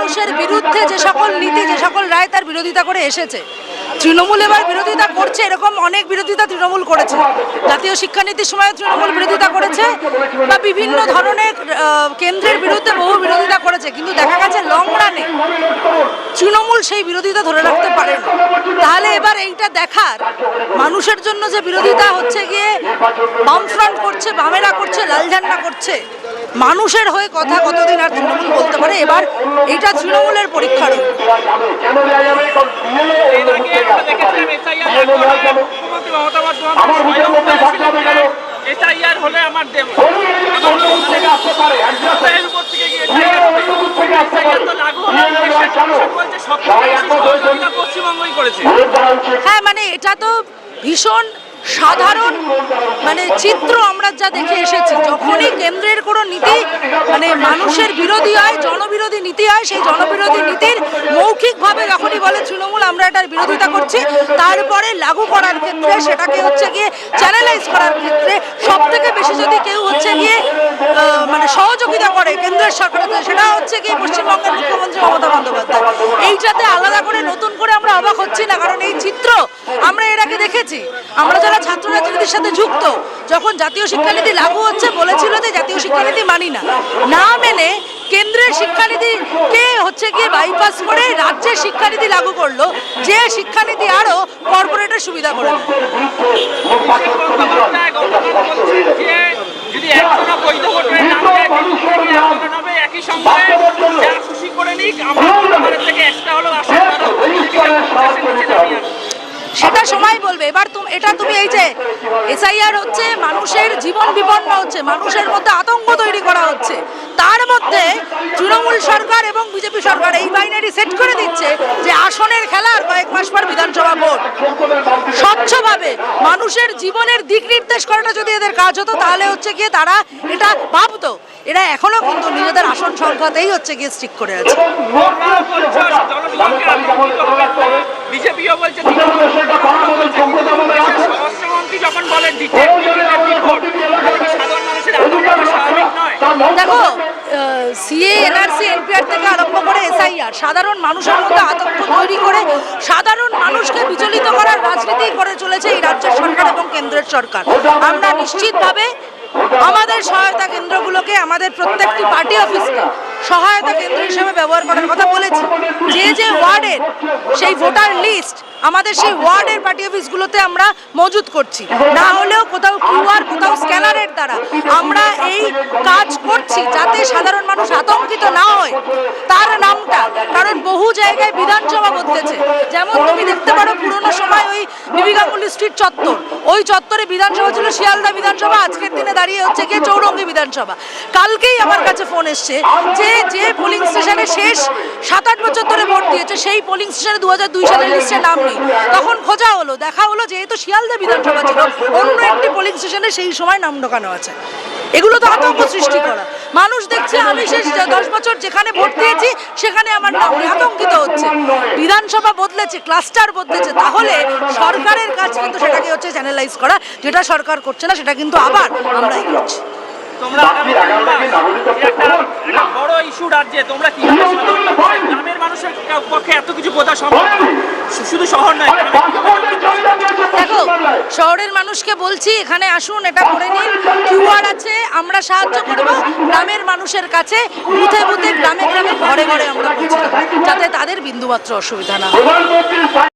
মানুষের বিরুদ্ধে যে সকল নীতি, যে সকল রায় তার বিরোধিতা করে এসেছে। তৃণমূল এবার বিরোধিতা করছে, এরকম অনেক বিরোধিতা তৃণমূল করেছে। জাতীয় শিক্ষানীতির সময় তৃণমূল বিরোধিতা করেছে বা বিভিন্ন ধরনের কেন্দ্রের বিরুদ্ধে বহু বিরোধিতা করেছে, কিন্তু দেখা গেছে লং রানে তৃণমূল সেই বিরোধিতা ধরে রাখতে পারে না। তাহলে এবার এইটা দেখার, মানুষের জন্য যে বিরোধিতা হচ্ছে গিয়ে বামফ্রন্ট করছে, বামেরা করছে, লাল ঝান্ডা করছে, মানুষের হয়ে কথা কতদিন আর তৃণমূল বলতে পারে। এবার এইটা তৃণমূলের পরীক্ষা রইল। হ্যাঁ, মানে এটা তো ভীষণ সাধারণ চিত্র আমরা যা দেখে এসেছি। যখনই কেন্দ্রের কোনো নীতি মানুষের বিরোধী হয়, জনবিরোধী নীতি হয়, সেই জনবিরোধী নীতির মৌখিকভাবে যখনই বলে তৃণমূল আমরা এটার বিরোধিতা করছি, তারপরে লাগু করার ক্ষেত্রে, সেটাকে হচ্ছে গিয়ে চ্যানেলাইজ করার ক্ষেত্রে সব থেকে বেশি যদি কেউ হচ্ছে গিয়ে সহযোগিতা করে কেন্দ্রের সরকারের, সেটা হচ্ছে গিয়ে পশ্চিমবঙ্গের মুখ্যমন্ত্রী মমতা বন্দ্যোপাধ্যায়। এইটাতে আলাদা করে নতুন করে আমরা অবাক হচ্ছি না, কারণ এই চিত্র আমরা এর আগে দেখেছি। আমরা যারা ছাত্র রাজনীতির সাথে যুক্ত, যখন জাতীয় শিক্ষানীতি লাগু হচ্ছে বলেছিল যে জাতীয় শিক্ষানীতি মানি না, না মেনে কেন্দ্রের শিক্ষানীতিকে হচ্ছে গিয়ে বাইপাস করে রাজ্যের শিক্ষানীতি লাগু করলো, যে শিক্ষানীতি আরো কর্পোরেটের সুবিধা করে। সেটা সময় বলবে। এবার এটা তুমি এই যে এসআইআর হচ্ছে, মানুষের জীবন বিপন্ন হচ্ছে, মানুষের মধ্যে আতঙ্ক তৈরি করা হচ্ছে, তার মধ্যে তৃণমূল সরকার এবং বিজেপি সরকার এই বাইনারি সেট করে দিচ্ছে যে আসনের খেলা আর কয়েক মাস পর বিধানসভা ভোট। স্বচ্ছভাবে মানুষের জীবনের দিক নির্দেশ করাটা যদি এদের কাজ হতো, তাহলে হচ্ছে গিয়ে তারা এটা ভাবতো। এরা এখনো কিন্তু নিজেদের আসন সংখ্যাতেই হচ্ছে গিয়ে স্টিক করে আছে। দেখো, সিএ, এনআরসি, এনপিআর থেকে আরম্ভ করে এসআইআর সাধারণ মানুষের মধ্যে আতঙ্ক তৈরি করে সাধারণ মানুষকে বিচলিত করার রাজনীতি করে চলেছে এই রাজ্যের সরকার এবং কেন্দ্রের সরকার। আমরা নিশ্চিতভাবে আমাদের সহায়তা কেন্দ্রগুলোকে, আমাদের প্রত্যেকটি পার্টি অফিসকে সহায়তা কেন্দ্র হিসেবে ব্যবহার করার কথা বলেছি। যে যে ওয়ার্ডের সেই ভোটার লিস্ট আমাদের সেই ওয়ার্ডের পার্টি অফিসগুলোতে আমরা মজুত করছি, না হলেও কোথাও কিউআর, কোথাও স্ক্যানারের দ্বারা আমরা এই কাজ করছি যাতে সাধারণ মানুষ আতঙ্কিত না হয় তার নামটা। কারণ বহু জায়গায় বিধানসভা বদলেছে, যেমন তুমি দেখতে পারো পুরোনো সময় ওই বিবি গাঙ্গুলি স্ট্রিট চত্বর, ওই চত্বরে বিধানসভা ছিল শিয়ালদা বিধানসভা, আজকের দিনে দাঁড়িয়ে হচ্ছে গিয়ে চৌরঙ্গি বিধানসভা। কালকেই আমার কাছে ফোন এসছে যে পোলিং স্টেশনে শেষ 7-8 বছর ধরে ভোট দিয়েছে, সেই পোলিং স্টেশনে 2002 সালের লিস্টে নাম নেই। তখন খোঁজা হলো, দেখা হলো যেহেতু শিয়ালদা বিধানসভা ছিল, অন্য একটি পোলিং স্টেশনে সেই সময় নাম ঢোকানো আছে। এগুলো তো আতঙ্ক সৃষ্টি করা। মানুষ দেখছে আমি শেষ 10 বছর যেখানে ভোট দিয়েছি সেখানে আমার নাম নেই, আতঙ্কিত হচ্ছে। বিধানসভা বদলেছে, ক্লাস্টার বদলেছে, তাহলে সরকারের কাজ কিন্তু সেটাকে হচ্ছে চ্যানেলাইজ করা। যেটা সরকার করছে না, সেটা কিন্তু আবার আমরাই করছি। বড় ইস্যু রাজ্যে, তোমরা গ্রামের মানুষের পক্ষে এত কিছু বোঝা সম্ভব? শুধু শহর নয়, দেখো, শহরের মানুষকে বলছি এখানে আসুন, এটা করে নিন, কিউআর আছে, আমরা সাহায্য করব। গ্রামের মানুষের কাছে বুথে বুথে, গ্রামে গ্রামে, ঘরে ঘরে আমরা পৌঁছে দেবো, যাতে তাদের বিন্দুমাত্র অসুবিধা না হয়।